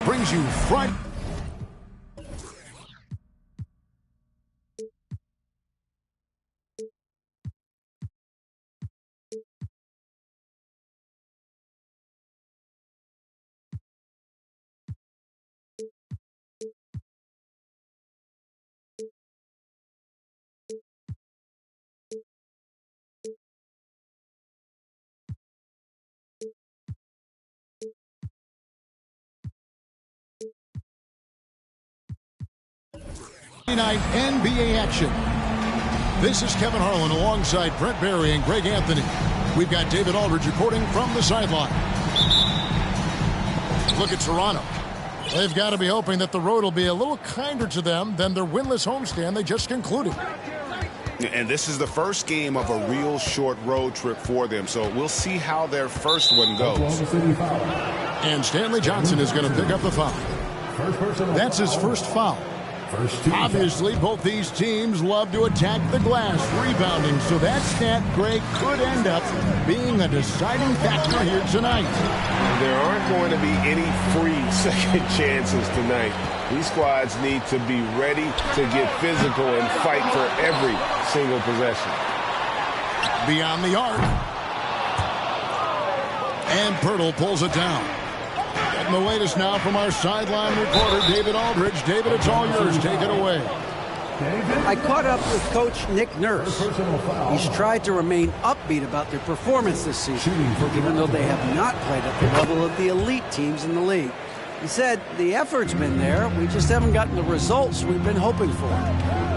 Brings you front. Night NBA action. This is Kevin Harlan alongside Brent Barry and Greg Anthony. We've got David Aldridge recording from the sideline. Look at Toronto. They've got to be hoping that the road will be a little kinder to them than their winless homestand they just concluded. And this is the first game of a real short road trip for them, so we'll see how their first one goes. And Stanley Johnson is going to pick up the foul. That's his first foul. Obviously, both these teams love to attack the glass, rebounding, so that stat, Greg, could end up being a deciding factor here tonight. There aren't going to be any free second chances tonight. These squads need to be ready to get physical and fight for every single possession. Beyond the arc. And Pirtle pulls it down. Getting the latest now from our sideline reporter, David Aldridge. David, it's all yours. Take it away. I caught up with Coach Nick Nurse. He's tried to remain upbeat about their performance this season, even though they have not played at the level of the elite teams in the league. He said the effort's been there, we just haven't gotten the results we've been hoping for.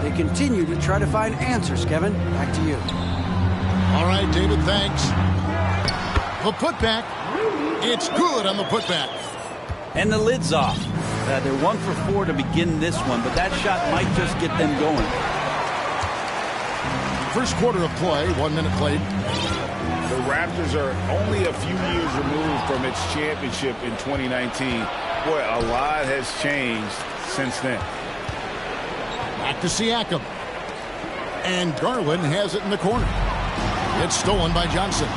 They continue to try to find answers, Kevin. Back to you. All right, David, thanks. The putback. It's good on the putback. And the lid's off. They're 1 for 4 to begin this one, but that shot might just get them going. First quarter of play, 1 minute played. The Raptors are only a few years removed from its championship in 2019. Boy, a lot has changed since then. Back to Siakam. And Garland has it in the corner. It's stolen by Johnson.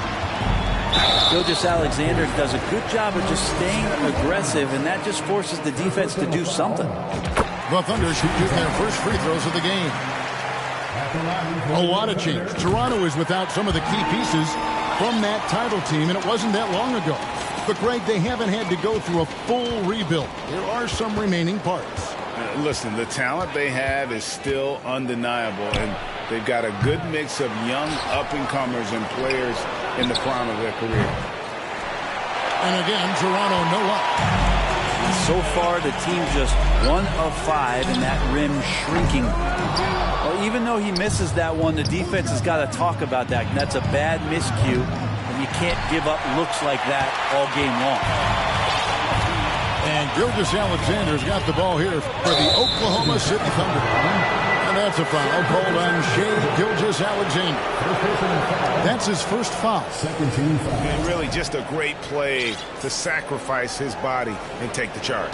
Gilgeous-Alexander does a good job of just staying aggressive, and that just forces the defense to do something. The Thunder shooting their first free throws of the game. A lot of change. Toronto is without some of the key pieces from that title team, and it wasn't that long ago. But, Greg, they haven't had to go through a full rebuild. There are some remaining parts. Listen, the talent they have is still undeniable, and they've got a good mix of young up-and-comers and players in the prime of their career. And again, Toronto no luck. So far, the team just 1 of 5, and that rim shrinking. Well, even though he misses that one, the defense has got to talk about that. And that's a bad miscue, and you can't give up looks like that all game long. And Gilgeous-Alexander's got the ball here for the Oklahoma City Thunder. And that's a foul called on Shai Gilgeous-Alexander. That's his first foul. Second team foul. And really just a great play to sacrifice his body and take the charge.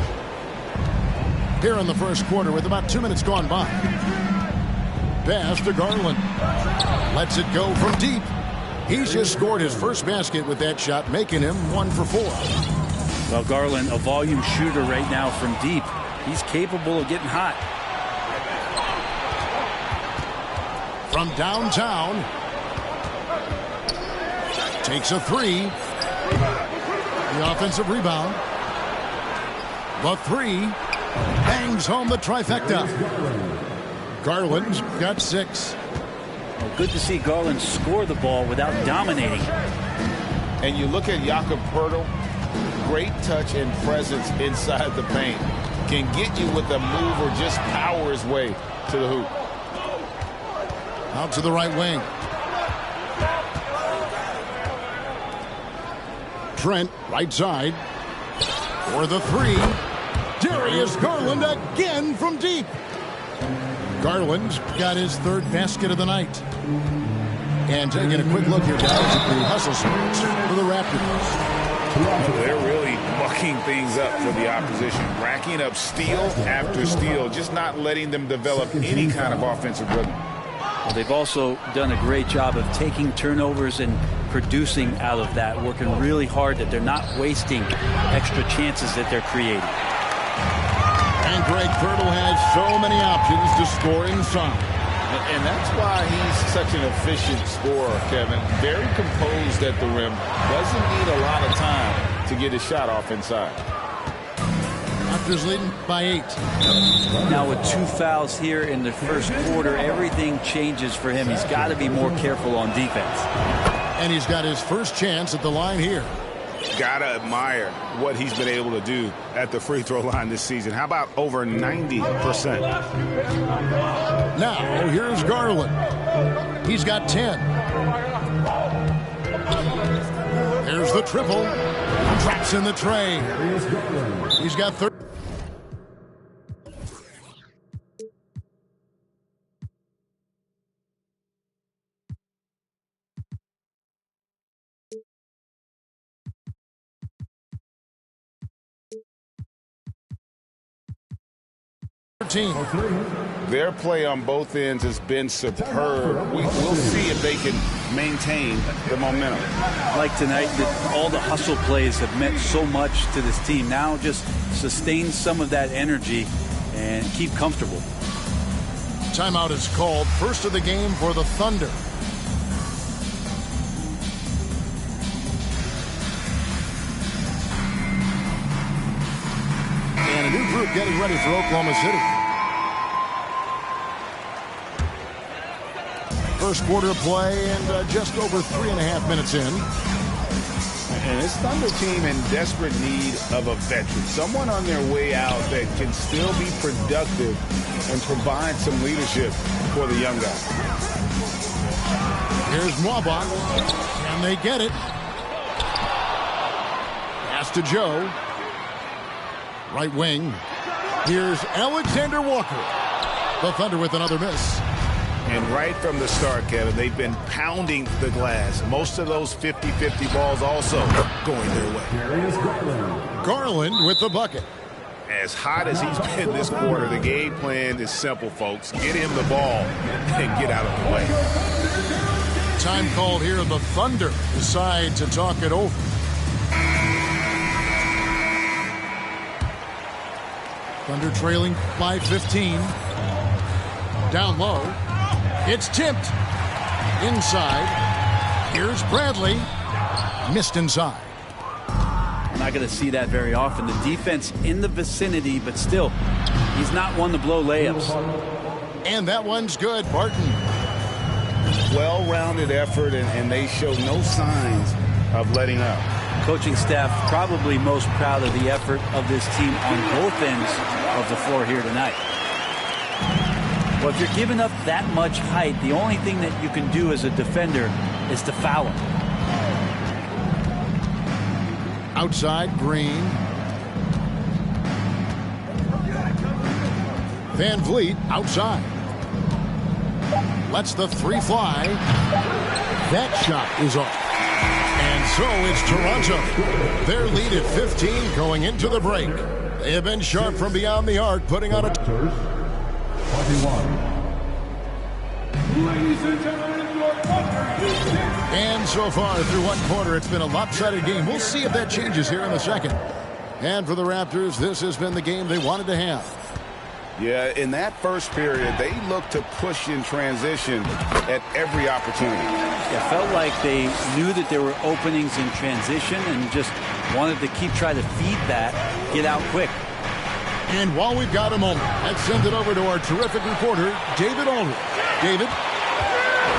Here in the first quarter with about 2 minutes gone by. Pass to Garland. Lets it go from deep. He's just scored his first basket with that shot, making him 1 for 4. Well, Garland, a volume shooter right now from deep. He's capable of getting hot. From downtown. Takes a 3. The offensive rebound. The 3. Bangs home the trifecta. Garland's got 6. Well, good to see Garland score the ball without dominating. And you look at Jakob Poeltl, great touch and presence inside the paint. Can get you with a move or just power his way to the hoop. Out to the right wing. Trent, right side. For the three, Darius Garland again from deep. Garland got his third basket of the night. And taking a quick look here, guys, at the hustle splits for the Raptors. Well, they're really mucking things up for the opposition, racking up steal after steal, just not letting them develop any kind of offensive rhythm. Well, they've also done a great job of taking turnovers and producing out of that, working really hard that they're not wasting extra chances that they're creating. And Greg Kirtle has so many options to score inside. And that's why he's such an efficient scorer, Kevin. Very composed at the rim. Doesn't need a lot of time to get his shot off inside. Raptors leading by 8. Now with 2 fouls here in the first quarter, everything changes for him. He's got to be more careful on defense. And he's got his first chance at the line here. Gotta admire what he's been able to do at the free throw line this season. How about over 90%? Now, here's Garland. He's got 10. There's the triple. Drops in the tray. He's got 30. Their play on both ends has been superb. We'll see if they can maintain the momentum. Like tonight, all the hustle plays have meant so much to this team. Now just sustain some of that energy and keep comfortable. Timeout is called. First of the game for the Thunder. And a new group getting ready for Oklahoma City. First quarter of play and just over 3.5 minutes in. And this Thunder team in desperate need of a veteran. Someone on their way out that can still be productive and provide some leadership for the young guys. Here's Mwabak. And they get it. Pass to Joe. Right wing. Here's Alexander Walker. The Thunder with another miss. And right from the start, Kevin, they've been pounding the glass. Most of those 50-50 balls also going their way. Garland with the bucket. As hot as he's been this quarter, the game plan is simple, folks. Get him the ball and get out of the way. Time called here. The Thunder decide to talk it over. Thunder trailing by 15. Down low. It's tipped. Inside. Here's Bradley. Missed inside. We're not going to see that very often. The defense in the vicinity, but still, he's not one to blow layups. And that one's good. Barton. Well-rounded effort, and they show no signs of letting up. Coaching staff probably most proud of the effort of this team on both ends of the floor here tonight. Well, if you're giving up that much height, the only thing that you can do as a defender is to foul him. Outside, Green. Van Vliet outside. Lets the three fly. That shot is off. And so it's Toronto. Their lead at 15 going into the break. They have been sharp from beyond the arc, putting on a 21. Ladies and gentlemen, your And so far through one quarter, it's been a lopsided game. We'll see if that changes here in the second. And for the Raptors, this has been the game they wanted to have. Yeah, in that first period, they looked to push in transition at every opportunity. It felt like they knew that there were openings in transition and just wanted to keep trying to feed that, get out quick. And while we've got a moment, let's send it over to our terrific reporter, David Aldridge. David?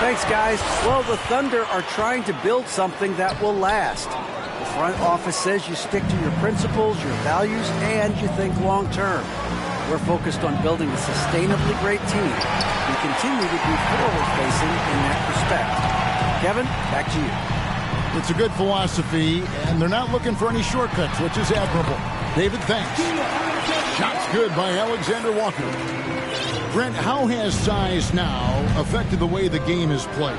Thanks, guys. Well, the Thunder are trying to build something that will last. The front office says you stick to your principles, your values, and you think long term. We're focused on building a sustainably great team and continue to be forward-facing in that respect. Kevin, back to you. It's a good philosophy, and they're not looking for any shortcuts, which is admirable. David, thanks. Shot's good by Alexander Walker. Brent, how has size now affected the way the game is played?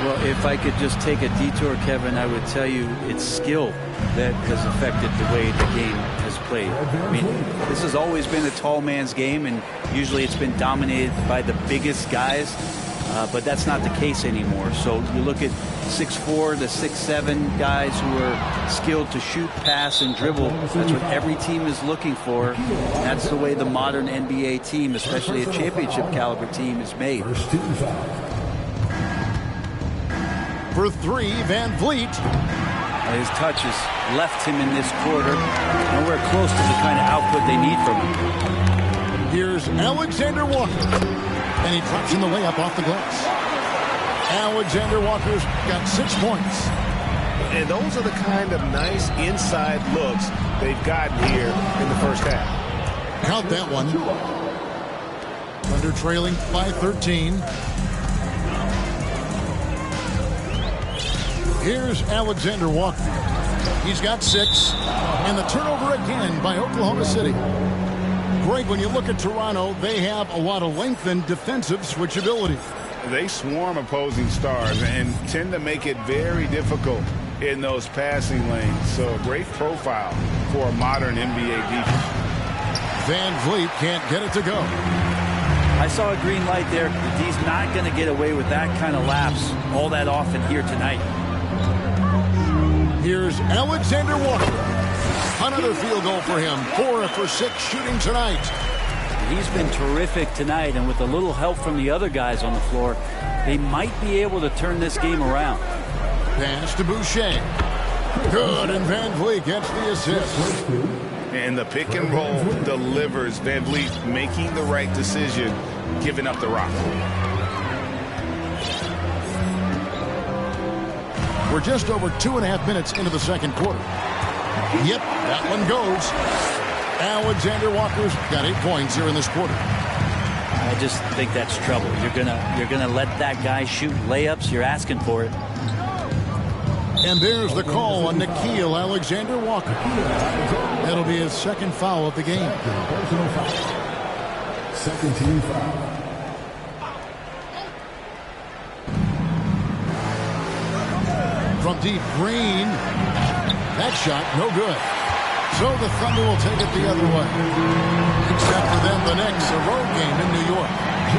Well, if I could just take a detour, Kevin, I would tell you it's skill that has affected the way the game has played. I mean, this has always been a tall man's game, and usually it's been dominated by the biggest guys, but that's not the case anymore. So you look at 6'4" to 6'7" guys who are skilled to shoot, pass, and dribble. That's what every team is looking for. That's the way the modern NBA team, especially a championship caliber team, is made. For three, Van Vliet. His touches left him in this quarter. Nowhere close to the kind of output they need from him. Here's Alexander Walker. And he drops in the layup off the glass. Alexander Walker's got 6 points. And those are the kind of nice inside looks they've gotten here in the first half. Count that one. Thunder trailing by 13. Here's Alexander Walker. He's got 6. And the turnover again by Oklahoma City. Greg, when you look at Toronto, they have a lot of length and defensive switchability. They swarm opposing stars and tend to make it very difficult in those passing lanes. So a great profile for a modern NBA defense. Van Vliet can't get it to go. I saw a green light there. He's not going to get away with that kind of lapse all that often here tonight. Here's Alexander Walker. Another field goal for him. 4 for 6 shooting tonight. He's been terrific tonight, and with a little help from the other guys on the floor, they might be able to turn this game around. Pass to Boucher. Good, and Van Vliet gets the assist. And the pick and roll delivers. Van Vliet making the right decision, giving up the rock. We're just over 2.5 minutes into the second quarter. Yep, that one goes. Alexander Walker's got 8 points here in this quarter. I just think that's trouble. You're gonna let that guy shoot layups. You're asking for it. And there's the call on Nickeil Alexander Walker. That'll be his second foul of the game. Personal foul. Second team foul. From deep, Green. That shot, no good. So the Thunder will take it the other way. Except for them, the Knicks, a road game in New York.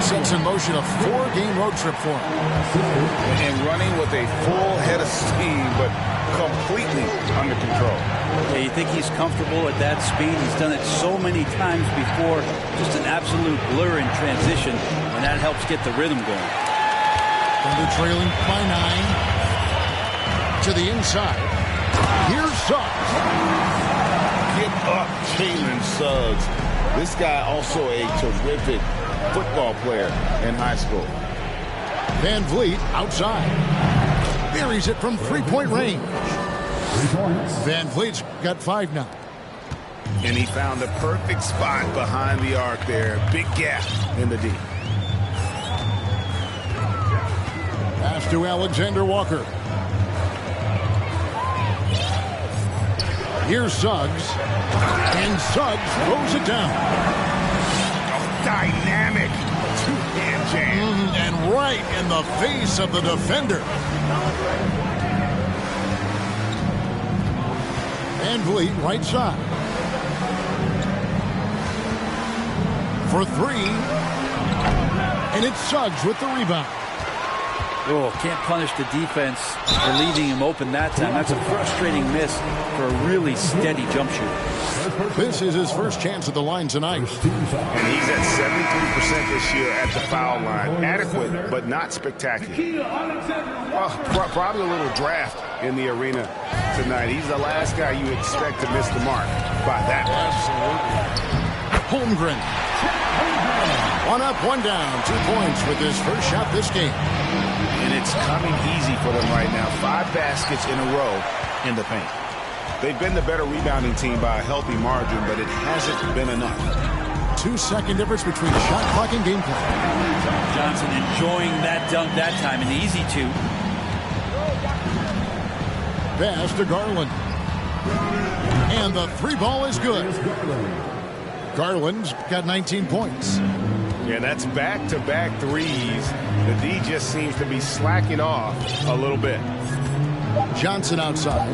Sets in motion a 4-game road trip for him. And running with a full head of steam, but completely under control. Yeah, you think he's comfortable at that speed? He's done it so many times before. Just an absolute blur in transition, and that helps get the rhythm going. Thunder trailing by 9. To the inside. Here's Suggs. Get up, Jalen Suggs. This guy also a terrific football player in high school. Van Vliet outside. Buries it from 3-point range. 3 points. Van Vliet's got 5 now. And he found the perfect spot behind the arc there. Big gap in the D. Pass to Alexander Walker. Here's Suggs. And Suggs throws it down. Dynamic two-hand jam. And right in the face of the defender. Van Vliet right side. For 3. And it's Suggs with the rebound. Oh, can't punish the defense for leaving him open that time. That's a frustrating miss for a really steady jump shooter. This is his first chance at the line tonight. And he's at 73% this year at the foul line. Adequate, but not spectacular. Well, probably a little draft in the arena tonight. He's the last guy you expect to miss the mark by that much. Holmgren. 1 up, 1 down. 2 points with his first shot this game. And it's coming easy for them right now. 5 baskets in a row in the paint. They've been the better rebounding team by a healthy margin, but it hasn't been enough. 2-second difference between shot clock and game clock. Johnson enjoying that dunk that time, an easy 2. pass to Garland. And the three ball is good. Garland's got 19 points. Yeah, that's back-to-back threes. The D just seems to be slacking off a little bit. Johnson outside.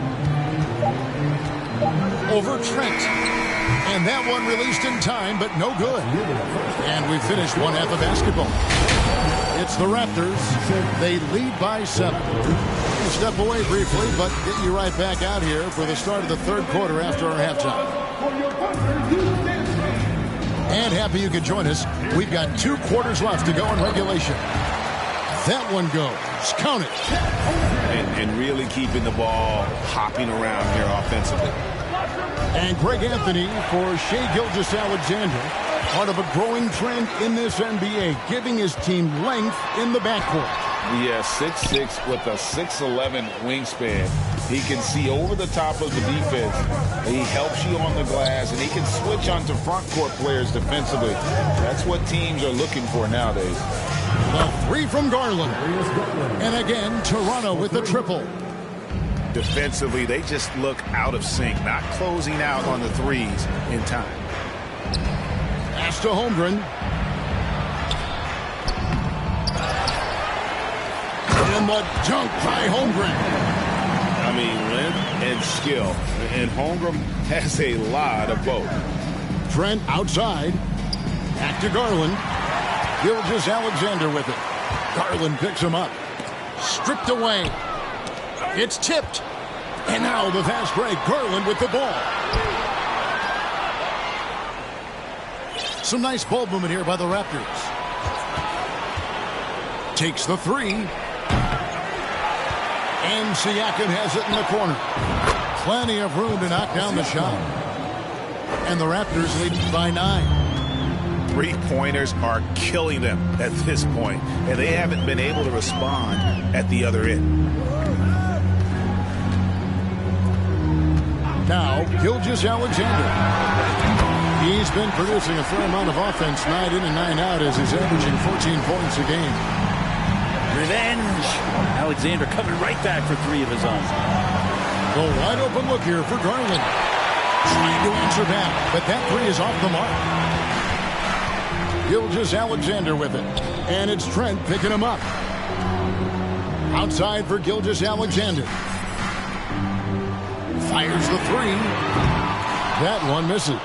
Over Trent. And that one released in time, but no good. And we finished one half of basketball. It's the Raptors. They lead by 7. We'll step away briefly, but get you right back out here for the start of the third quarter after our halftime. And happy you could join us. We've got 2 quarters left to go in regulation. That one goes. Count it. And really keeping the ball hopping around here offensively. And Greg Anthony for Shai Gilgeous-Alexander. Part of a growing trend in this NBA, giving his team length in the backcourt. Yeah, 6'6" with a 6'11" wingspan. He can see over the top of the defense. He helps you on the glass, and he can switch onto front court players defensively. That's what teams are looking for nowadays. The three from Garland. And again, Toronto with the triple. Defensively, they just look out of sync, not closing out on the threes in time. Pass to Holmgren. And the dunk by Holmgren. I mean, length and skill. And Holmgren has a lot of both. Trent outside. Back to Garland. Gilgeous-Alexander with it. Garland picks him up. Stripped away. It's tipped. And now the fast break. Garland with the ball. Some nice ball movement here by the Raptors. Takes the three. And Siakam has it in the corner. Plenty of room to knock down the shot. And the Raptors lead by 9. Three-pointers are killing them at this point, and they haven't been able to respond at the other end. Now, Gilgeous-Alexander. He's been producing a fair amount of offense night in and night out as he's averaging 14 points a game. Revenge. Alexander coming right back for 3 of his own. The wide open look here for Garland. Trying to answer back, but that 3 is off the mark. Gilgeous-Alexander with it. And it's Trent picking him up. Outside for Gilgeous-Alexander. Fires the 3. That one misses.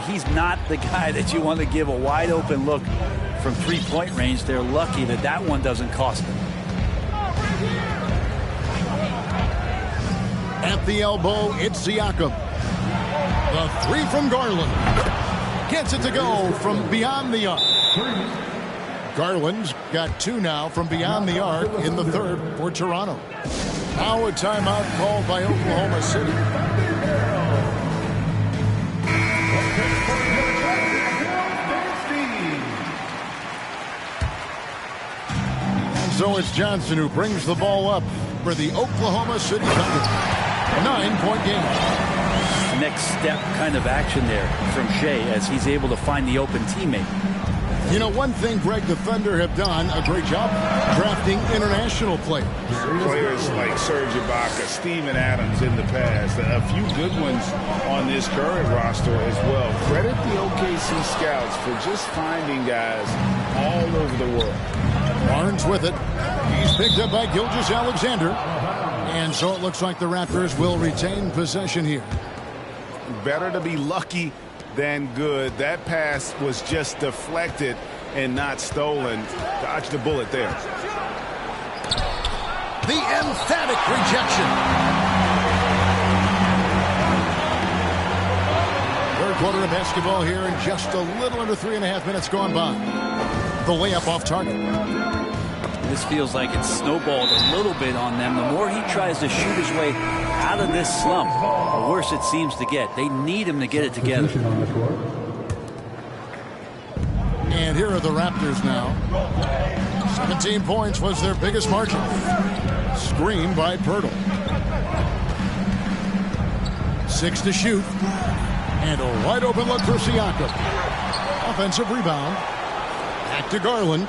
He's not the guy that you want to give a wide open look from 3-point range. They're lucky that that one doesn't cost them. At the elbow, it's Siakam. The 3 from Garland. Gets it to go from beyond the arc. Garland's got 2 now from beyond the arc in the third for Toronto. Now a timeout called by Oklahoma City. So it's Johnson who brings the ball up for the Oklahoma City Thunder. 9-point game. Next step kind of action there from Shai as he's able to find the open teammate. You know, one thing, Greg, the Thunder have done a great job drafting international players. Players like Serge Ibaka, Steven Adams in the past, a few good ones on this current roster as well. Credit the OKC scouts for just finding guys all over the world. Barnes with it. He's picked up by Gilgeous-Alexander. And so it looks like the Raptors will retain possession here. Better to be lucky than good. That pass was just deflected and not stolen. Dodged the bullet there. The emphatic rejection. Third quarter of basketball here in just a little under 3.5 minutes gone by. The layup off target. This feels like it's snowballed a little bit on them. The more he tries to shoot his way out of this slump, the worse it seems to get. They need him to get it together. And here are the Raptors now. 17 points was their biggest margin. Screen by Pirtle. 6 to shoot. And a wide open look for Siakam. Offensive rebound. Back to Garland.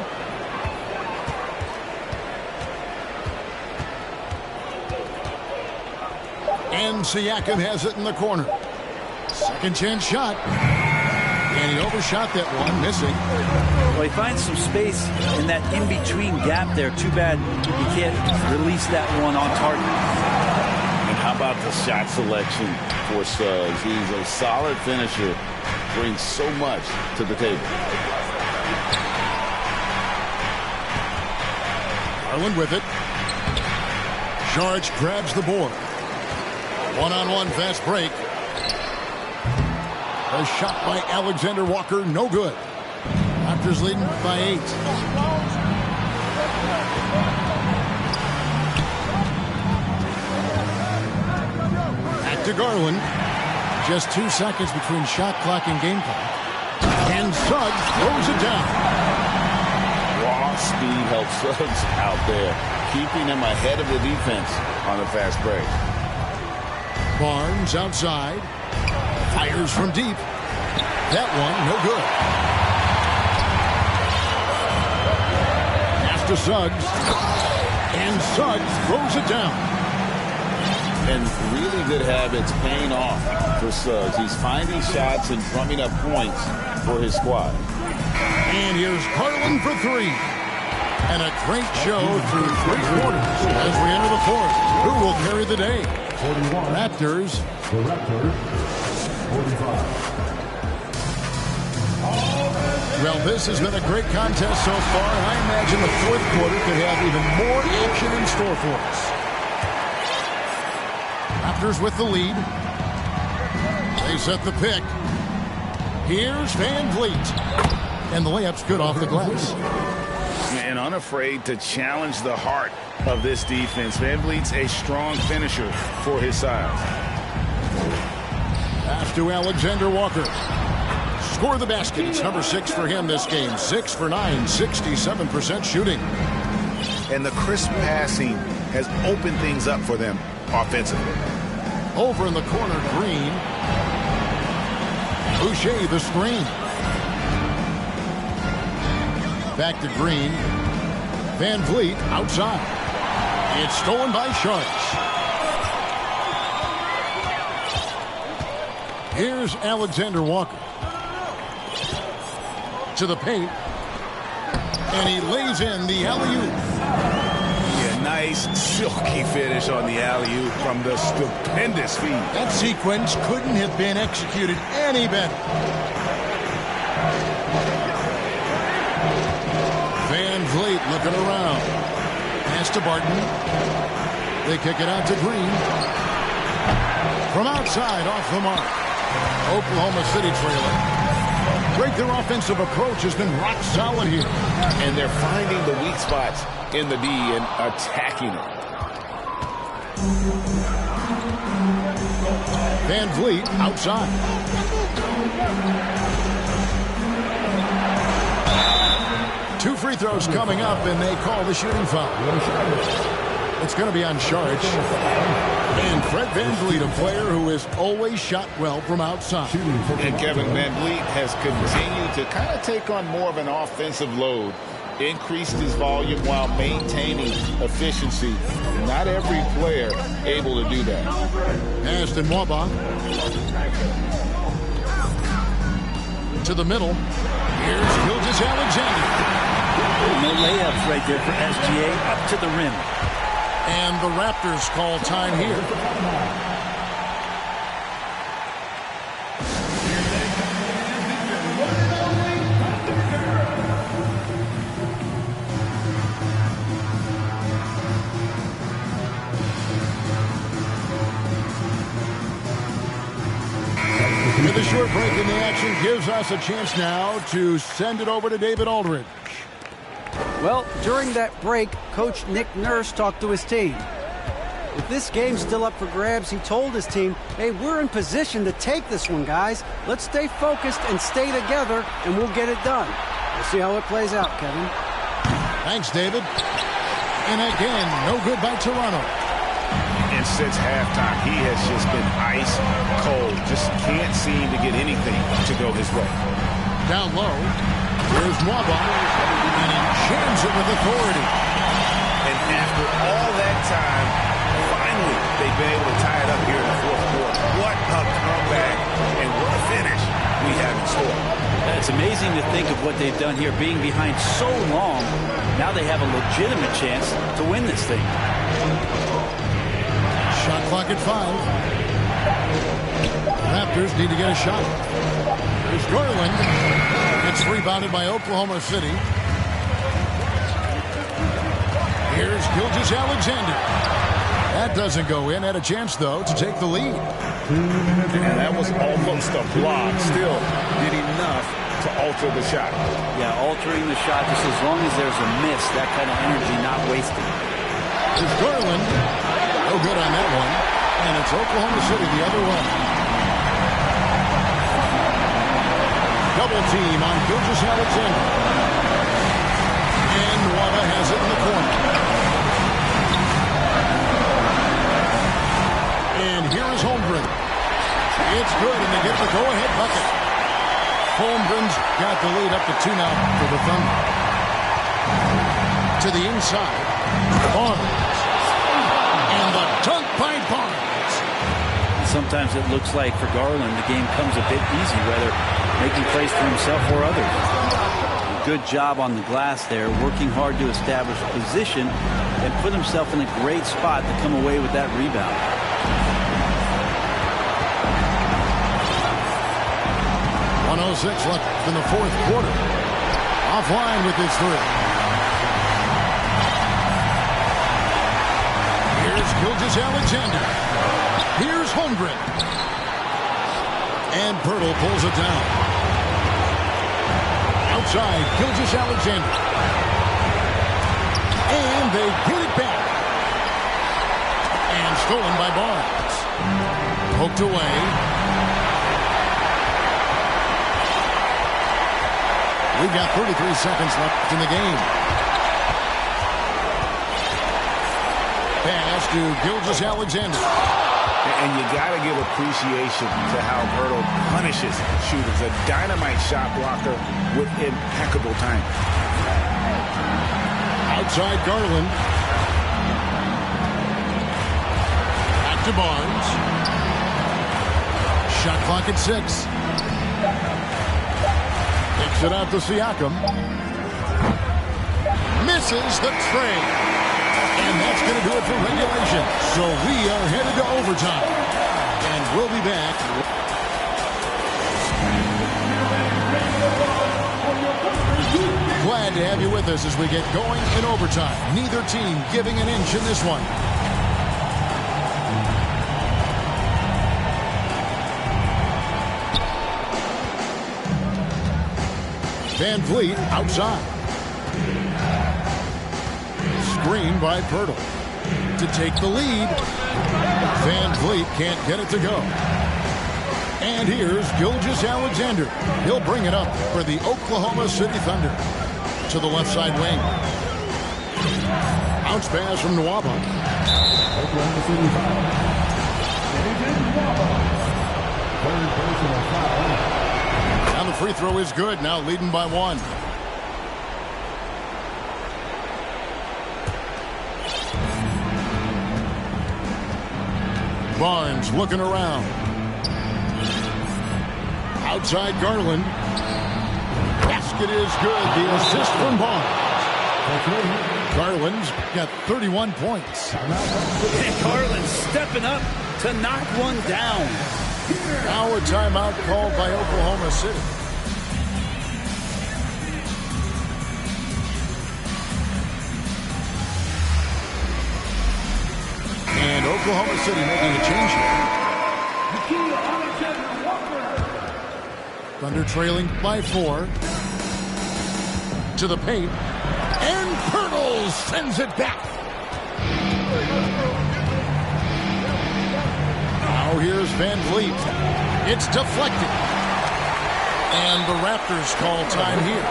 And Siakam has it in the corner. Second chance shot. And he overshot that one, missing. Well, he finds some space in that in-between gap there. Too bad he can't release that one on target. And how about the shot selection for Suggs? He's a solid finisher, brings so much to the table. Garland with it. Saric grabs the board. One-on-one fast break. A shot by Alexander Walker, no good. Raptors leading by 8. Back to Garland. Just 2 seconds between shot clock and game clock. And Suggs throws it down. Raw speed helps Suggs out there, keeping him ahead of the defense on the fast break. Barnes outside. Fires from deep. That one, no good. Pass to Suggs. And Suggs throws it down. And really good habits paying off for Suggs. He's finding shots and drumming up points for his squad. And here's Garland for 3. And a great show through 3 quarters as we enter the 4th. Who will carry the day? 41. Raptors. The Raptors, 45. Well, this has been a great contest so far, and I imagine the 4th quarter could have even more action in store for us. Raptors with the lead. They set the pick. Here's Van Vliet. And the layup's good off the glass. And unafraid to challenge the heart of this defense. Van Vliet's a strong finisher for his size. Pass to Alexander Walker. Score the basket. It's number 6 for him this game. 6 for 9, 67% shooting. And the crisp passing has opened things up for them offensively. Over in the corner, Green. Boucher the screen. Back to Green. Van Vliet outside. It's stolen by Sharks. Here's Alexander Walker. To the paint. And he lays in the alley-oop. Yeah, nice silky finish on the alley-oop from the stupendous feed. That sequence couldn't have been executed any better. Van Vliet looking around. Pass to Barton. They kick it out to Green. From outside, off the mark. Oklahoma City trailer. Great, their offensive approach has been rock solid here. And they're finding the weak spots in the D and attacking it. Van Vliet outside. Two free throws coming up, and they call the shooting foul. It's going to be on Saric. And Fred VanVleet, a player who has always shot well from outside. And Kevin VanVleet has continued to kind of take on more of an offensive load, increased his volume while maintaining efficiency. Not every player able to do that. Aston Waba. To the middle. Here's Gilgeous-Alexander. No layups right there for SGA up to the rim. And the Raptors call time here. With a short break in the action gives us a chance now to send it over to David Aldridge. Well, during that break, Coach Nick Nurse talked to his team. With this game still up for grabs, he told his team, hey, we're in position to take this one, guys. Let's stay focused and stay together, and we'll get it done. We'll see how it plays out, Kevin. Thanks, David. And again, no good by Toronto. And since halftime, he has just been ice cold. Just can't seem to get anything to go his way. Down low, here's Nwaba, and he jams it with authority. And after all that time, finally, they've been able to tie it up here in the fourth amazing to think of what they've done here, being behind so long. Now they have a legitimate chance to win this thing. Shot clock at 5. Raptors need to get a shot. There's Garland. It's rebounded by Oklahoma City. Here's Gilgeous-Alexander. That doesn't go in. Had a chance, though, to take the lead. And that was almost a block. Still did enough to alter the shot. Yeah, altering the shot just as long as there's a miss, that kind of energy not wasted. There's Garland. No good on that one. And it's Oklahoma City the other way. Double team on Gilgeous-Alexander. And Nwaba has it in the corner. And here is Holmgren. It's good, and they get the go-ahead bucket. Holmgren's got the lead up to 2 now for the Thunder. To the inside. Barnes. And the dunk by Barnes. Sometimes it looks like for Garland the game comes a bit easy, whether making plays for himself or others. Good job on the glass there, working hard to establish position and put himself in a great spot to come away with that rebound. .106 left in the fourth quarter. Offline with his 3. Here's Gilgeous-Alexander. Here's Holmgren. And Poeltl pulls it down. Outside, Gilgeous-Alexander. And they get it back. And stolen by Barnes. Poked away. We've got 33 seconds left in the game. Pass to Gilgeous-Alexander. And you got to give appreciation to how Poeltl punishes shooters. A dynamite shot blocker with impeccable timing. Outside Garland. Back to Barnes. Shot clock at 6. Kicks it out to Siakam. Misses the tray. And that's going to do it for regulation. So we are headed to overtime. And we'll be back. Glad to have you with us as we get going in overtime. Neither team giving an inch in this one. Van Vliet outside. Screen by Poeltl to take the lead. Van Vliet can't get it to go. And here's Gilgeous-Alexander. He'll bring it up for the Oklahoma City Thunder. To the left side wing. Bounce pass from Nwaba. Oklahoma City foul. Third personal foul. Now the free throw is good. Now leading by 1. Barnes looking around. Outside Garland. Basket is good. The assist from Barnes. Garland's got 31 points. And Garland stepping up to knock one down. Now a timeout called by Oklahoma City. And Oklahoma City making a change here. Thunder trailing by 4. To the paint. And Poeltl sends it back. Now here's Van Vliet. It's deflected. And the Raptors call time here.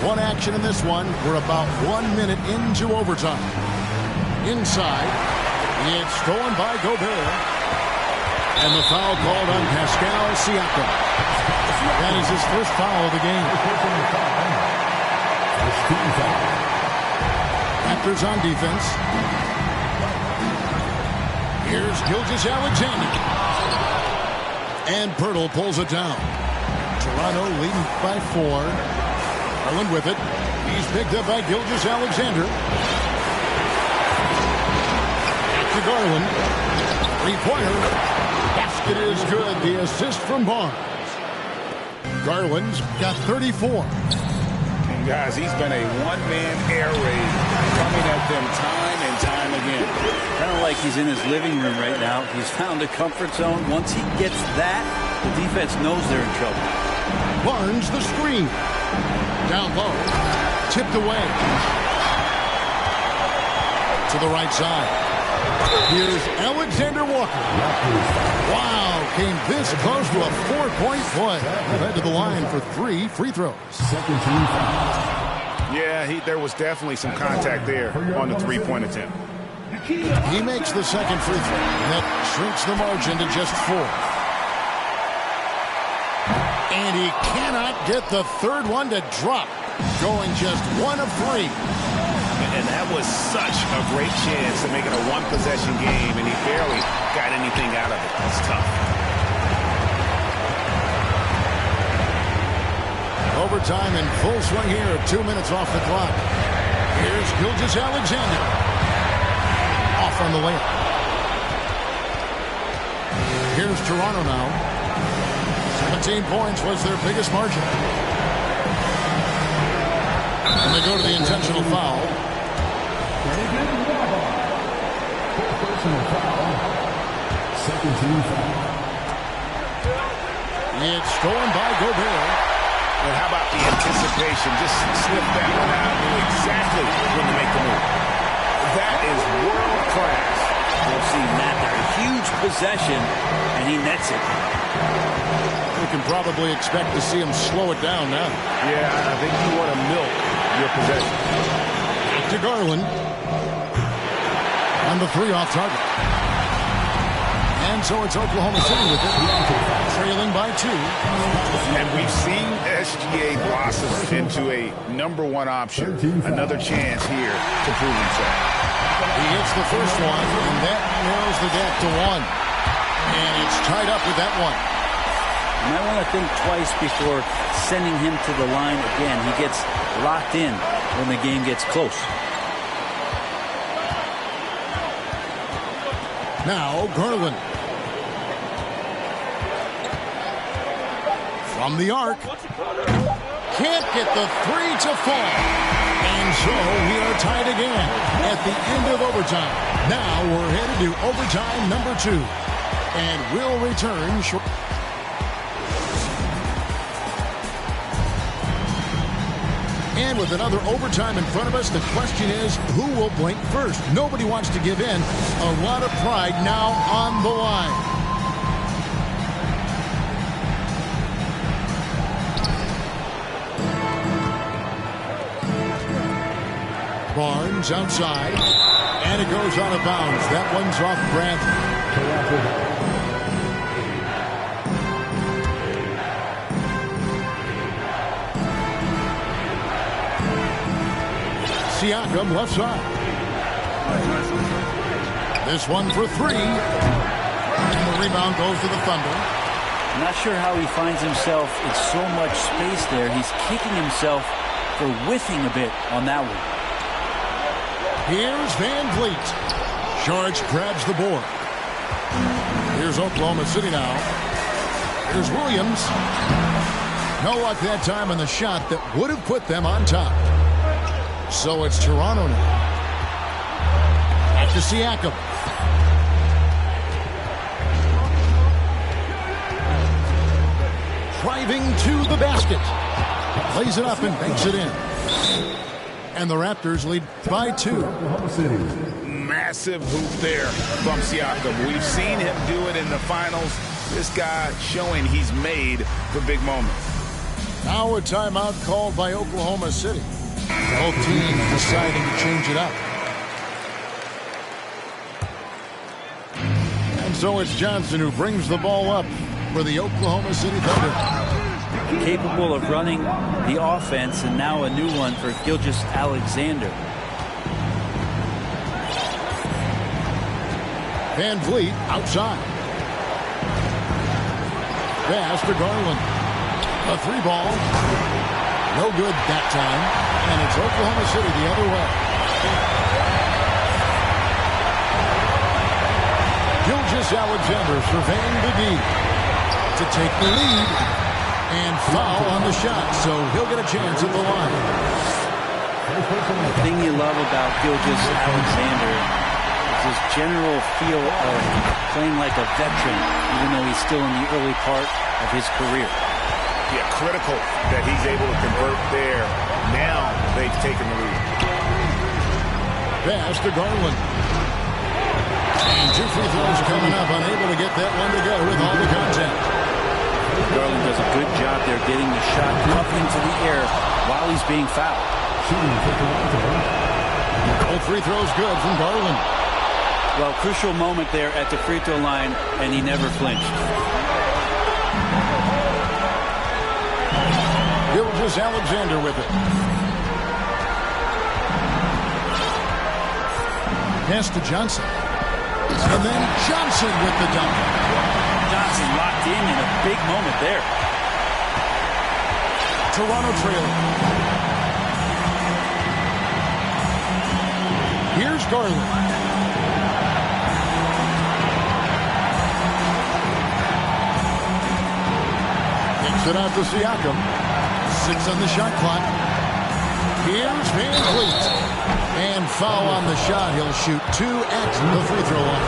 One action in this one. We're about 1 minute into overtime. Inside. It's stolen by Gobert. And the foul called on Pascal Siakam. That is his first foul of the game. Raptors on defense. Here's Gilgeous-Alexander. And Poeltl pulls it down. Toronto leading by 4. Garland with it. He's picked up by Gilgeous-Alexander. Back to Garland. Three-pointer. Basket is good. The assist from Barnes. Garland's got 34. And guys, he's been a one-man air raid coming at them time and time again. Kind of like he's in his living room right now. He's found a comfort zone. Once he gets that, the defense knows they're in trouble. Barnes the screen. Down low. Tipped away. To the right side. Here's Alexander Walker. Wow, came this close to a 4-point play. Head to the line for 3 free throws. Second team foul. Yeah, there was definitely some contact there on the three-point attempt. He makes the second free throw. That shrinks the margin to just 4. And he cannot get the third one to drop. Going just 1 of 3. And that was such a great chance to make it a one-possession game, and he barely got anything out of it. That's tough. Overtime in full swing here. 2 minutes off the clock. Here's Gilgeous-Alexander. Off on the layup. Here's Toronto now. 17 points was their biggest margin. And they go to the intentional foul. Personal foul. Second team foul. It's stolen by Gobert. And how about the anticipation? Just slip that one out and knew exactly when to make the move. That is world class. We'll see Matt there. A huge possession, and he nets it. We can probably expect to see him slow it down now. Yeah, I think you want to milk your possession. Back to Garland. And the 3 off target. And so it's Oklahoma City with it. Trailing by 2. And we've seen SGA blossom into a #1 option. Another chance here to prove himself. He hits the first one, and that narrows the gap to 1. And it's tied up with that one. You might want to think twice before sending him to the line again. He gets locked in when the game gets close. Now Garland. From the arc. Can't get the 3 to fall. And so we are tied again at the end of overtime. Now we're headed to overtime number 2. And we'll return short. And with another overtime in front of us, the question is, who will blink first? Nobody wants to give in. A lot of pride now on the line. Barnes outside. And it goes out of bounds. That one's off Bradley. Siakam left side. This one for 3. And the rebound goes to the Thunder. I'm not sure how he finds himself in so much space there. He's kicking himself for whiffing a bit on that one. Here's Van Vliet. George grabs the board. Here's Oklahoma City now. Here's Williams. No luck that time on the shot that would have put them on top. So it's Toronto now. Back to Siakam. Driving to the basket. Lays it up and banks it in. And the Raptors lead by 2. Massive hoop there from Siakam. We've seen him do it in the finals. This guy showing he's made for big moments. Now a timeout called by Oklahoma City. Both teams deciding to change it up. And so it's Johnson who brings the ball up for the Oklahoma City Thunder. Capable of running the offense, and now a new one for Gilgeous-Alexander. Van Vliet outside. Pass to Garland. A 3-ball. No good that time. And it's Oklahoma City the other way. Gilgeous-Alexander surveying the D to take the lead. And foul on the shot, so he'll get a chance at the line. The thing you love about Gilgeous-Alexander is his general feel of playing like a veteran, even though he's still in the early part of his career. Yeah, critical that he's able to convert there. Now they've taken the lead. Pass to Garland. And 2 free throws coming up, unable to get that one to go with all the contact. Garland does a good job there getting the shot up into the air while he's being fouled. Both free throws good from Garland. Well, crucial moment there at the free throw line, and he never flinched. Gilgeous-Alexander with it. Pass to Johnson. And then Johnson with the dunk. Johnson locked in a big moment there. Toronto trailing. Here's Garland. Kicks it out to Siakam. 6 on the shot clock. Here's Van Vliet. And foul on the shot. He'll shoot 2 at the free throw line.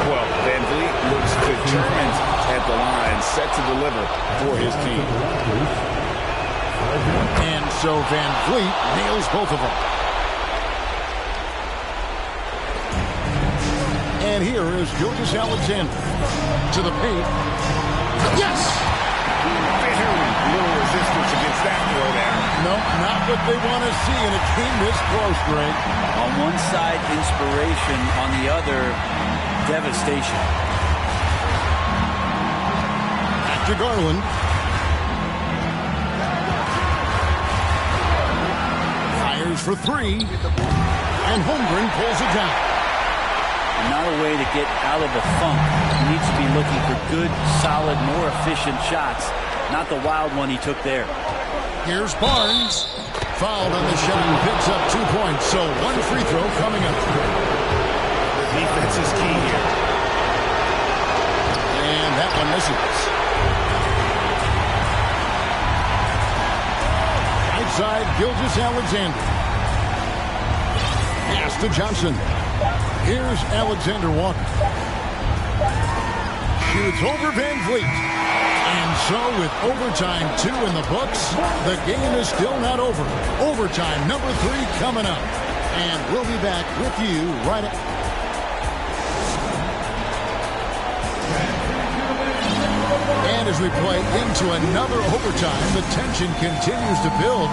Well, Van Vliet looks determined at the line, set to deliver for his team. And so Van Vliet nails both of them. And here is Gilgeous-Alexander to the paint. Yes! Very little resistance against that throw there. No, not what they want to see in a game this close, Greg. On one side, inspiration. On the other, devastation. Back to Garland. Fires for 3. And Holmgren pulls it down. And not a way to get out of a funk. He needs to be looking for good, solid, more efficient shots. Not the wild one he took there. Here's Barnes. Fouled on the shot and picks up 2 points. So 1 free throw coming up. The defense is key here. And that one misses. Right side, Gilgeous-Alexander. Pass to Johnson. Here's Alexander Walker. Shoots over Van Vliet. And so with overtime 2 in the books, the game is still not over. Overtime number 3 coming up. And we'll be back with you right at... And as we play into another overtime, the tension continues to build.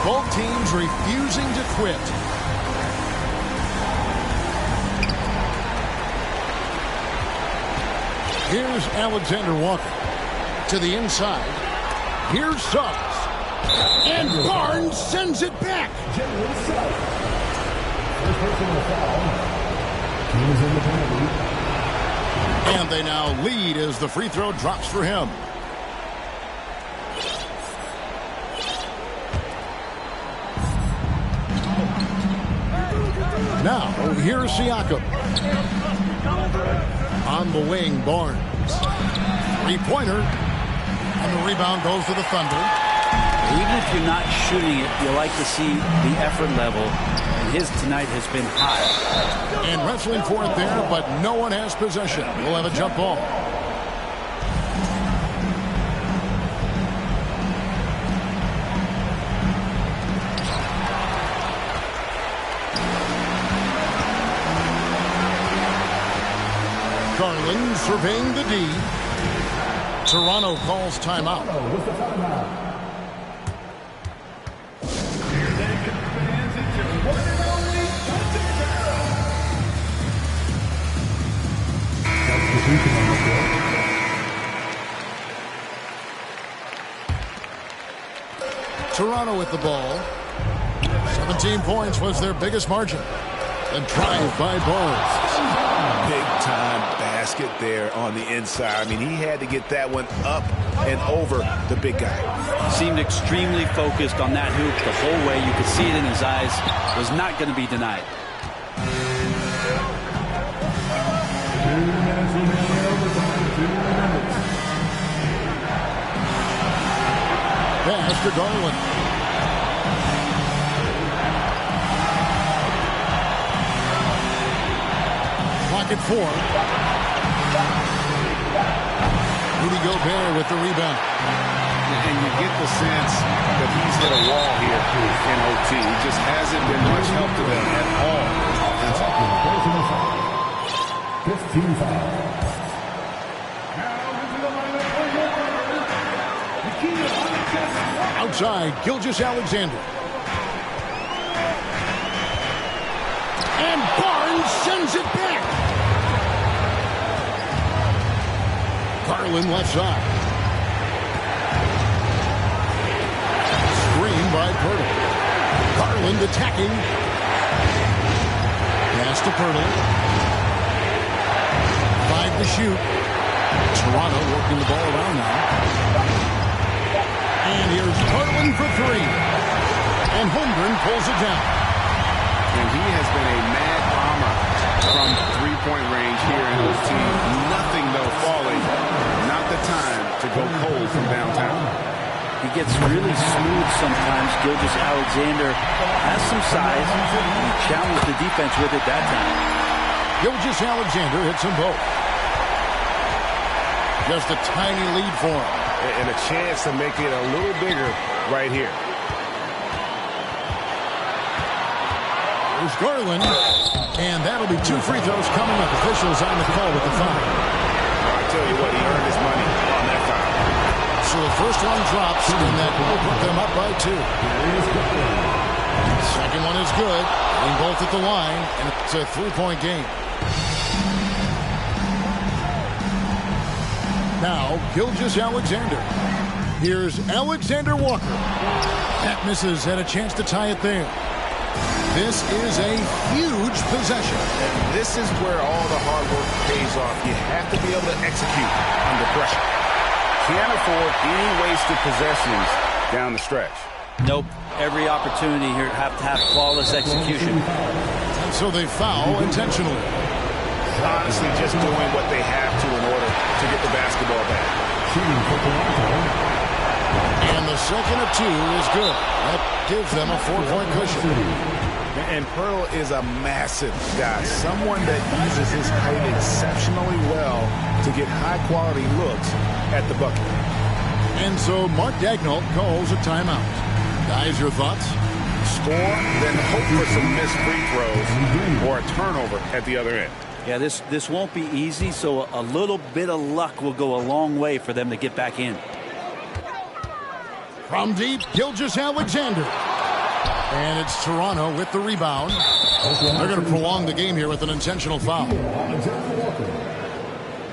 Both teams refusing to quit. Here's Alexander Walker to the inside. Here's Suggs. And Barnes sends it back. And they now lead as the free throw drops for him. Now, here's Siakam. On the wing, Barnes. 3-pointer. And the rebound goes to the Thunder. Even if you're not shooting it, you like to see the effort level. And his tonight has been high. And wrestling for it there, but no one has possession. We'll have a jump ball. Garland surveying the D. Toronto calls timeout. Toronto with the ball. 17 points was their biggest margin. A drive by Barnes. Big-time basket there on the inside. I mean, he had to get that one up and over the big guy. Seemed extremely focused on that hoop the whole way. You could see it in his eyes. Was not going to be denied. Pass to Garland. Clock at 4. Rudy Gobert with the rebound. And you get the sense that he's hit a wall here in OT. He just hasn't been much help to them at all. 15 foul. Outside, Gilgeous-Alexander. And Barnes sends it back. Garland left side. Screen by Pirtle. Garland attacking. Pass to Pirtle. 5 to shoot. Toronto working the ball around now. And here's Garland for 3. And Holmgren pulls it down. And he has been a mad bomber from three-point range here in OT. Nothing, though, falling. Not the time to go cold from downtown. He gets really smooth sometimes. Gilgeous-Alexander has some size. He challenged the defense with it that time. Gilgeous-Alexander hits them both. Just a tiny lead for him. And a chance to make it a little bigger right here. There's Garland. And that'll be 2 free throws coming up. Officials on the call with the foul. I tell you what, he earned his money on that foul. So the first one drops, and that will put them up by 2. Second one is good. And both at the line, and it's a 3-point game. Now, Gilgeous-Alexander. Here's Alexander Walker. That misses, and a chance to tie it there. This is a huge possession. And this is where all the hard work pays off. You have to be able to execute under pressure. Can't afford any wasted possessions down the stretch. Nope. Every opportunity here have to have flawless execution. And so they foul intentionally. Honestly, just doing what they have to in order to get the basketball back. And the second of 2 is good. That gives them a 4-point cushion. And Pearl is a massive guy, someone that uses his height exceptionally well to get high-quality looks at the bucket. And so Mark Daigneault calls a timeout. Guys, your thoughts? Score, then hope for some missed free throws or a turnover at the other end. Yeah, this won't be easy, so a little bit of luck will go a long way for them to get back in. From deep, Gilgeous-Alexander. And it's Toronto with the rebound. They're going to prolong the game here with an intentional foul.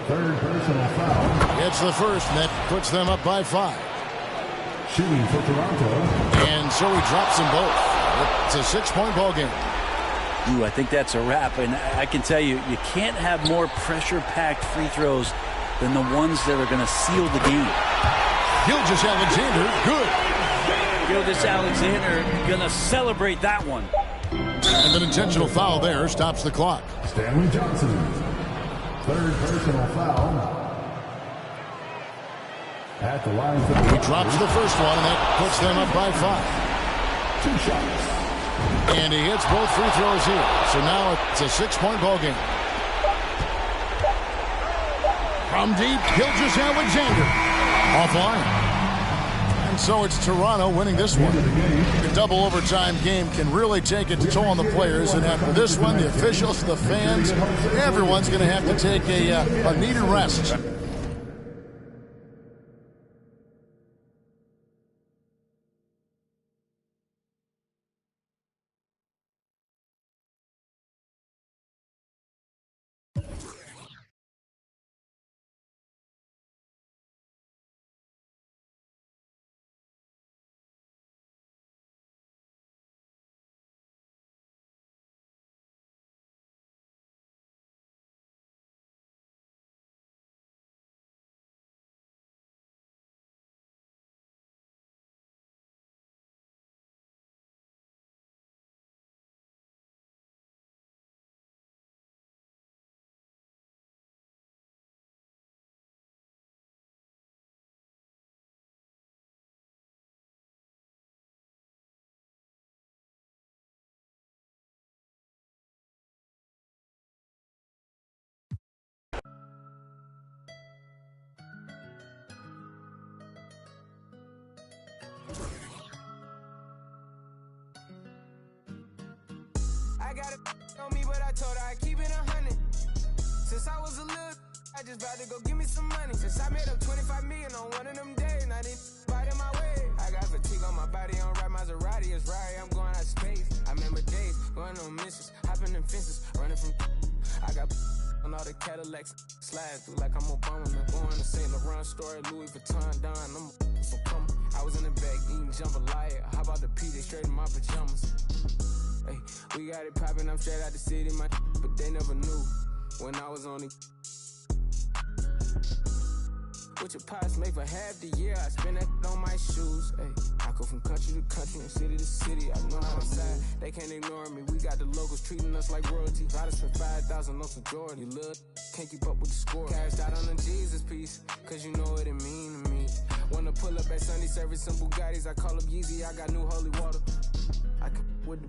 Third personal foul. It's the first, and that puts them up by 5. Shooting for Toronto. And so he drops them both. It's a 6-point ball game. Ooh, I think that's a wrap, and I can tell you, you can't have more pressure-packed free throws than the ones that are going to seal the game. Gilgeous-Alexander, good. Gilgeous-Alexander going to celebrate that one. And an intentional foul there stops the clock. Stanley Johnson. Third personal foul. At the line for the He drops the first one, and that puts them up by 5. 2 shots. And he hits both free throws here. So now it's a 6-point ball game. From deep, Gilgeous-Alexander. Offline. And so it's Toronto winning this one. The double overtime game can really take its toll on the players. And after this one, the officials, the fans, everyone's going to have to take a needed rest. got it on me, but I told her I keep it 100. Since I was a little, I just vowed to go give me some money. Since I made up 25 million on one of them days, now they biting my way. I got fatigue on my body, on right Maserati, it's right, I'm going out of space. I remember days, going on missions, hopping in fences, running from I got on all the Cadillacs, slide through like I'm Obama. I'm going to St. Laurent store, Louis Vuitton, Don, I'm so come. I was in the back eating jambalaya, how about the PJ straight in my pajamas? Hey, we got it poppin', I'm straight out the city, my but they never knew when I was on it. What your pops make for half the year, I spend that on my shoes. Ay, I go from country to country and city to city. I know how I'm sad, they can't ignore me. We got the locals treating us like royalty. Gotta spend 5,000 on some Jordan. You look, can't keep up with the score. Cashed out on the Jesus piece, cause you know what it mean to me. Wanna pull up at Sunday service some Bugattis. I call up Yeezy, I got new holy water. I can with the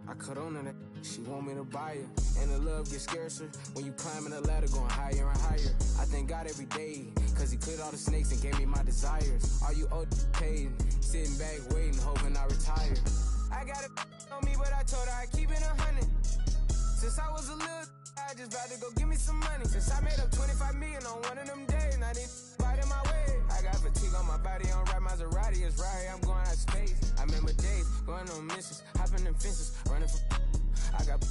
I cut on to that, she want me to buy it. And the love gets scarcer when you climbing the ladder, going higher and higher. I thank God every day, cause he cleared all the snakes and gave me my desires. All you old paid, sitting back waiting, hoping I retire. I got it on me, but I told her I keep it 100. Since I was a little, I just vowed to go give me some money. Since I made up 25 million on one of them days, now they biting my way. I got fatigue on my body, on right Maserati, it's right, I'm going out of space. I remember days, going on missions, hopping in fences, running from I got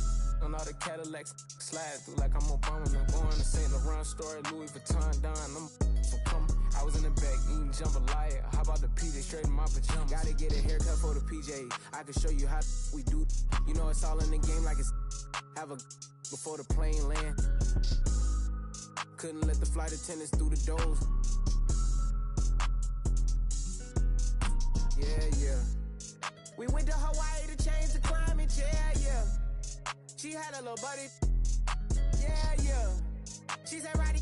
on all the Cadillacs, slide through like I'm Obama. I'm going to St. Laurent store, Louis Vuitton, Don, I'm so come. I was in the back eating jambalaya, how about the PJ straight in my pajamas? Gotta get a haircut for the PJ, I can show you how we do. You know it's all in the game like it's have a before the plane land. Couldn't let the flight attendants through the doors. Yeah. We went to Hawaii to change the climate, yeah. She had a little buddy, yeah. She said, Roddy,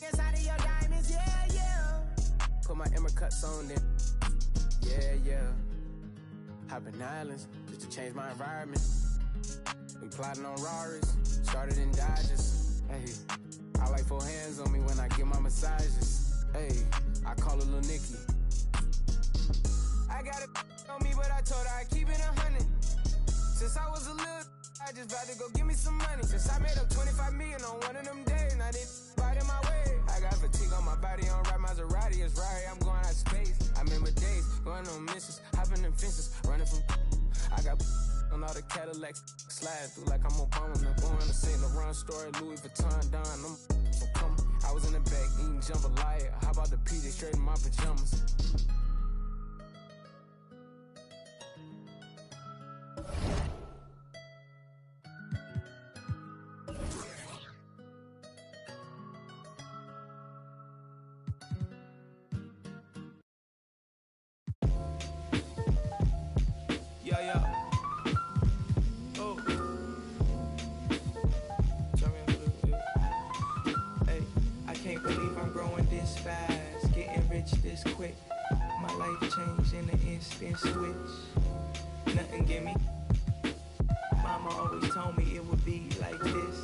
inside of your diamonds, yeah. Put my Emma cuts on then, yeah. Hopping islands just to change my environment. We plotting on Raris, started in Dodgers. Hey, I like 4 hands on me when I get my massages. Hey, I call her Lil Nicky. I got it on me, but I told her I keep it 100. Since I was a little, I just vowed to go give me some money. Since I made up 25 million on one of them days, now they biting my way. I got fatigue on my body, on right Maserati, it's right, I'm going out of space. I remember days, going on missions, hopping in fences, running from I got on all the Cadillacs, slide through like I'm Obama. I'm going to St. Laurent store, Louis Vuitton, Don, I'm so come. I was in the back eating jambalaya, how about the PJ straight in my pajamas? This quick, my life changed in an instant switch. Nothing give me. Mama always told me it would be like this.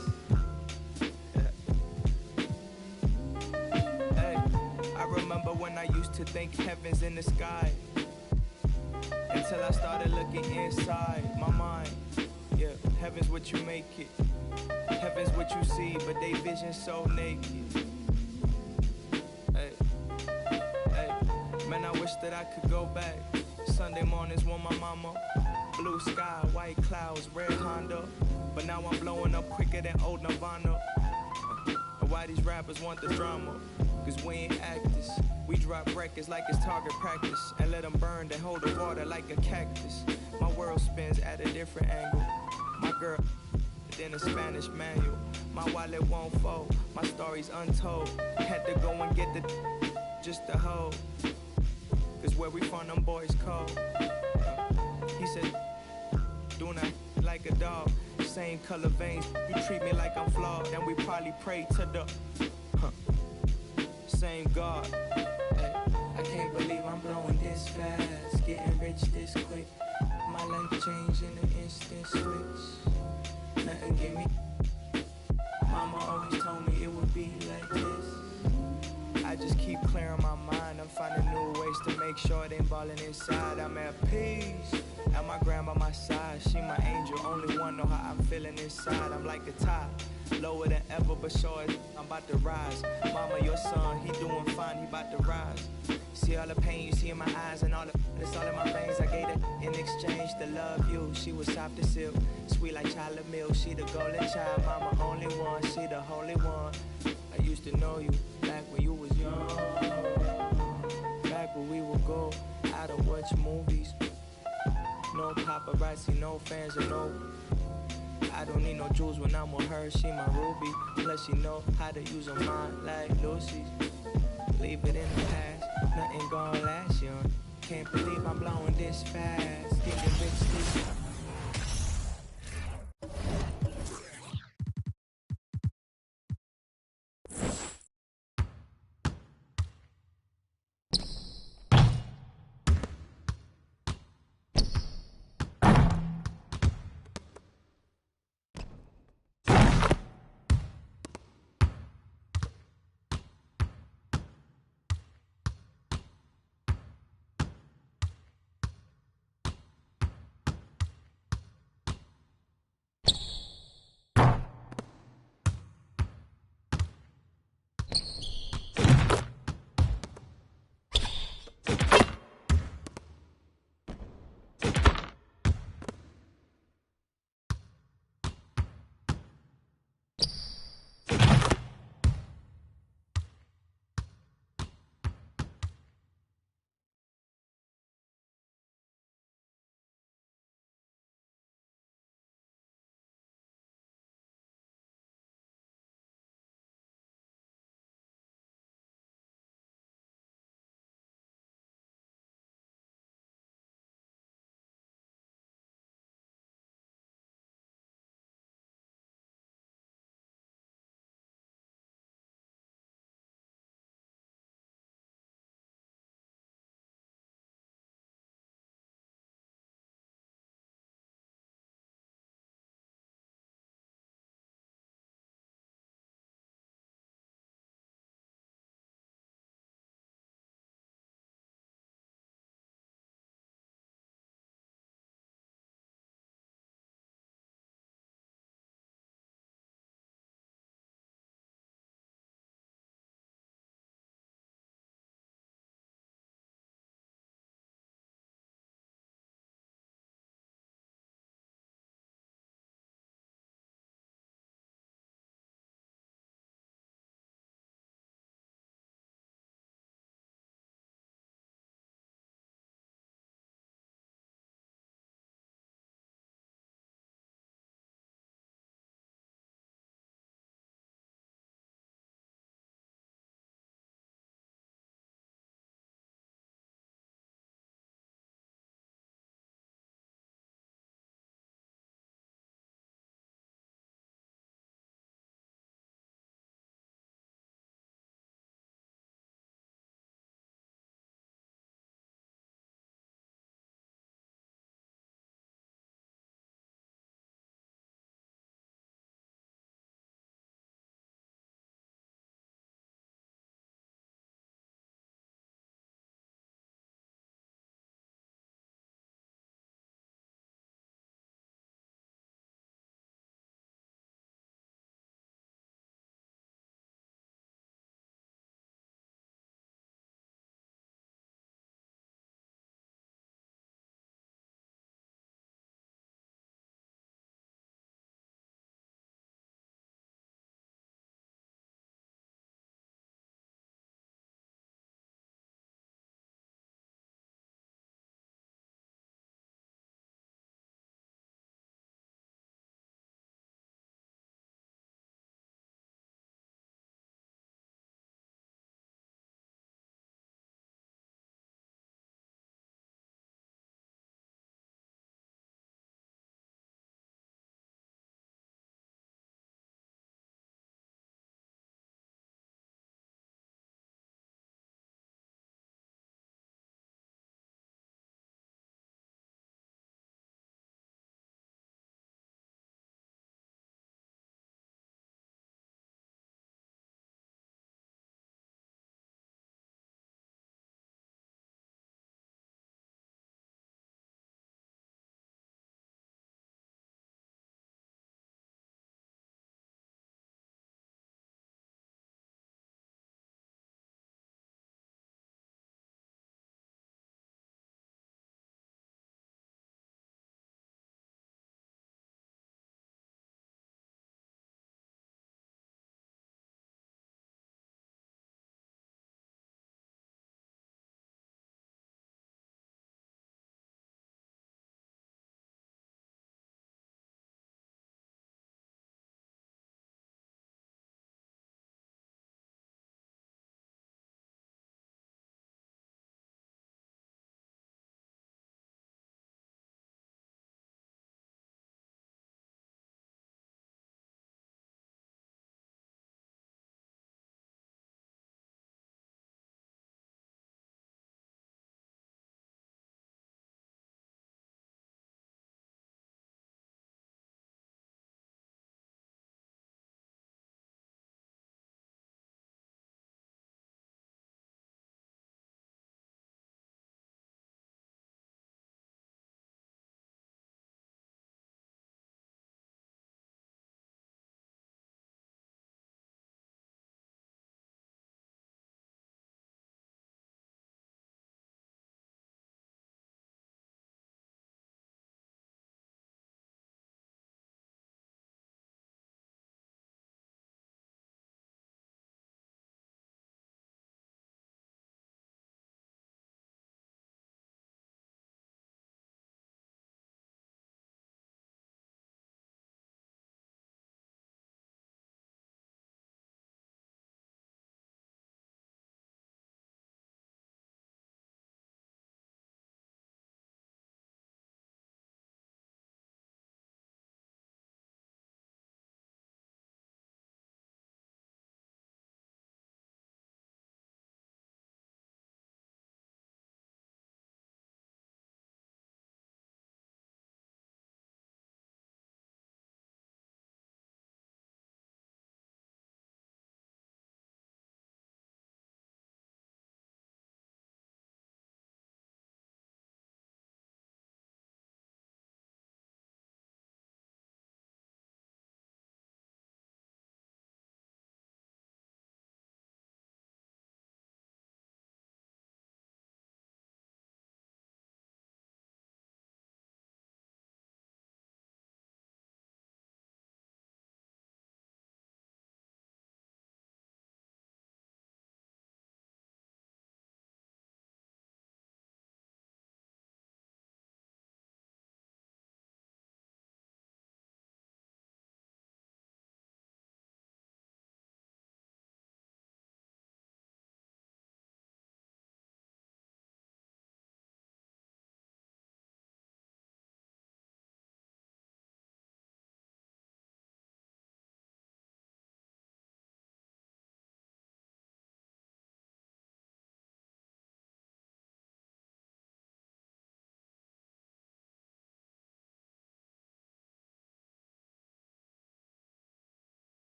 Hey, I remember when I used to think heaven's in the sky, until I started looking inside my mind. Yeah, heaven's what you make it. Heaven's what you see, but they vision so naked. Man, I wish that I could go back. Sunday mornings when my mama, blue sky, white clouds, red Honda. But now I'm blowing up quicker than old Nirvana. Why these rappers want the drama? Cause we ain't actors. We drop records like it's target practice and let them burn, they hold the water like a cactus. My world spins at a different angle. My girl, then a Spanish manual. My wallet won't fold, my story's untold. Had to go and get the just to hold. Cause where we from, them boys cold. He said, do not like a dog. Same color veins, you treat me like I'm flawed. And we probably pray to the same God. Ay, I can't believe I'm blowing this fast, getting rich this quick. My life changed in an instant switch. Nothing give me. Mama always told me it would be like this. I just keep clearing my mind, I'm finding new ways to make make sure they ain't balling inside. I'm at peace. At my grandma my side, she my angel. Only one know how I'm feeling inside. I'm like a top, lower than ever, but sure I'm about to rise. Mama, your son, he doing fine, he about to rise. See all the pain you see in my eyes and all it's all in my veins. I gave it in exchange to love you. She was soft as silk, sweet like chocolate milk. She the golden child, mama only one. She the holy one. I used to know you back when you was young. Back when we would go out and watch movies. No paparazzi, no fans, and no. I don't need no jewels when I'm with her. She my ruby. Plus she know how to use her mind like Lucy's. Leave it in the past, nothing gonna last, young. Can't believe I'm blowing this fast. Getting rich this.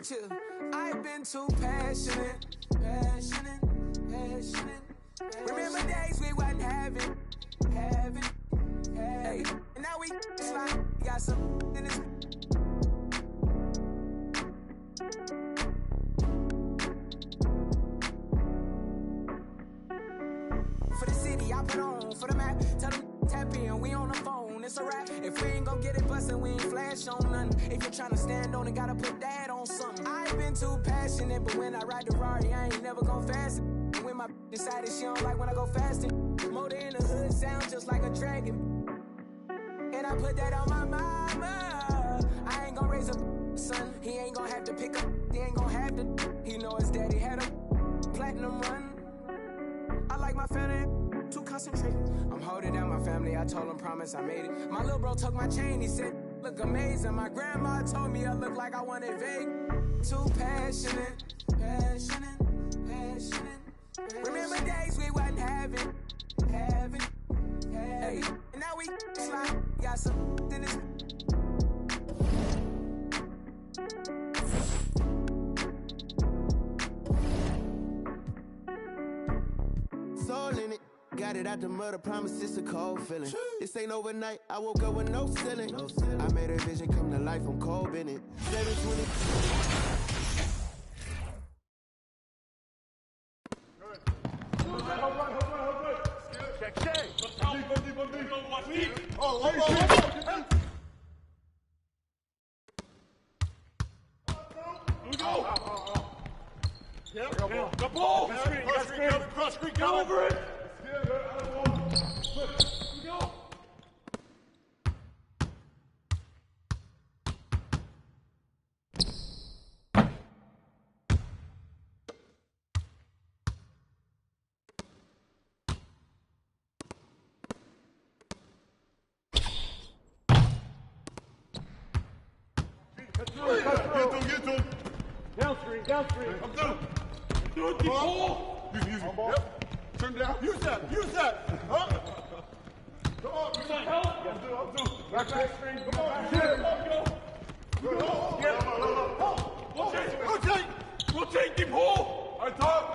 Chill. I've been too passionate. Remember days we wasn't having. Hey, and now we slide. Got some in this. For the city, I put on. For the map, tell them tap in. We on the phone, it's a wrap. If we ain't gon' get it bustin', we ain't flash on nothing. If you're tryna stand on it, gotta put that on something. I've been too passionate, but when I ride the Rari, I ain't never gon' fast. When my decided she don't like when I go fasting. Motor in the hood sound just like a dragon. And I put that on my mama. I ain't gon' raise a son. He ain't gon' have to pick up. He ain't gon' have to. He know his daddy had a platinum run. I like my family too concentrated. I'm holding down my family. I told him promise I made it. My little bro took my chain. He said look amazing. My grandma told me I look like I wanted vague. Too passionate. Remember days we wasn't having. Hey, and now we slide. Got some in this. Soul in it. Got it out the mud, promise it's a cold feeling. This ain't overnight, I woke up with no ceiling. I made a vision come to life, I'm cold in it. 720. The ball! Cross screen, get over it! Go! Get to him. Downstream. I'm through. Do it, ball. Use it. Yep. Turn down. Use that. Huh? Come on. You want help? I'm through. Back screen. Come on. Go. Rotate, deep hole. I talk.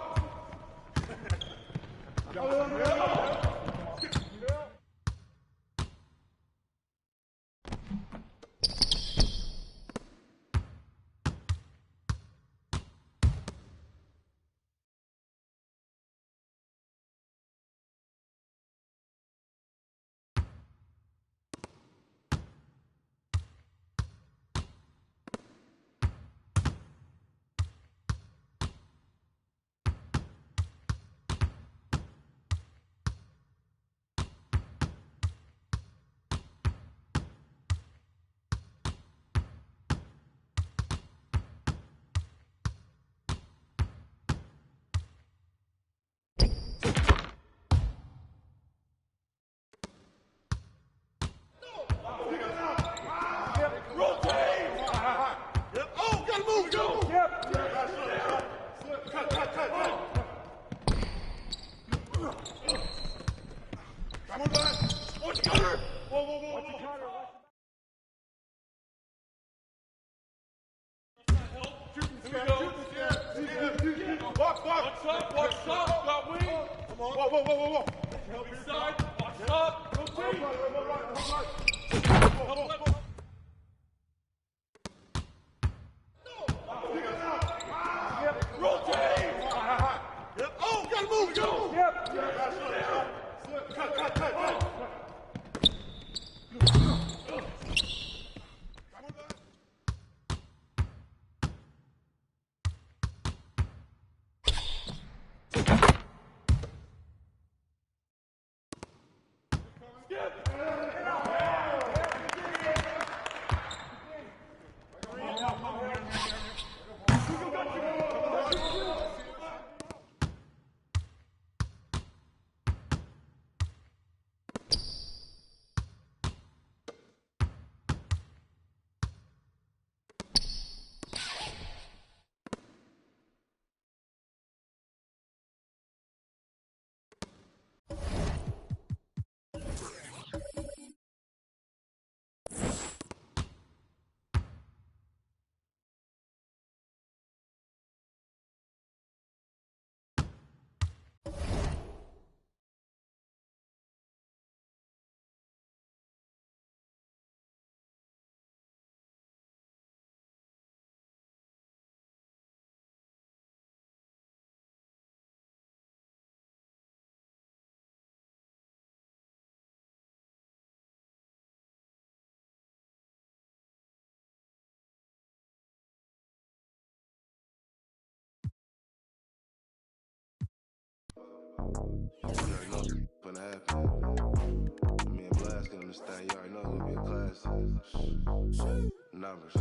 Watch up, got wing. Come on. Whoa. Help inside. Watch up. Rotate. Rotate. Yep. Oh, gotta move. Go. Yep. Cut. already know what's gonna happen. Me and Blast get on the stand. You already know it's gonna be a class. Numbers.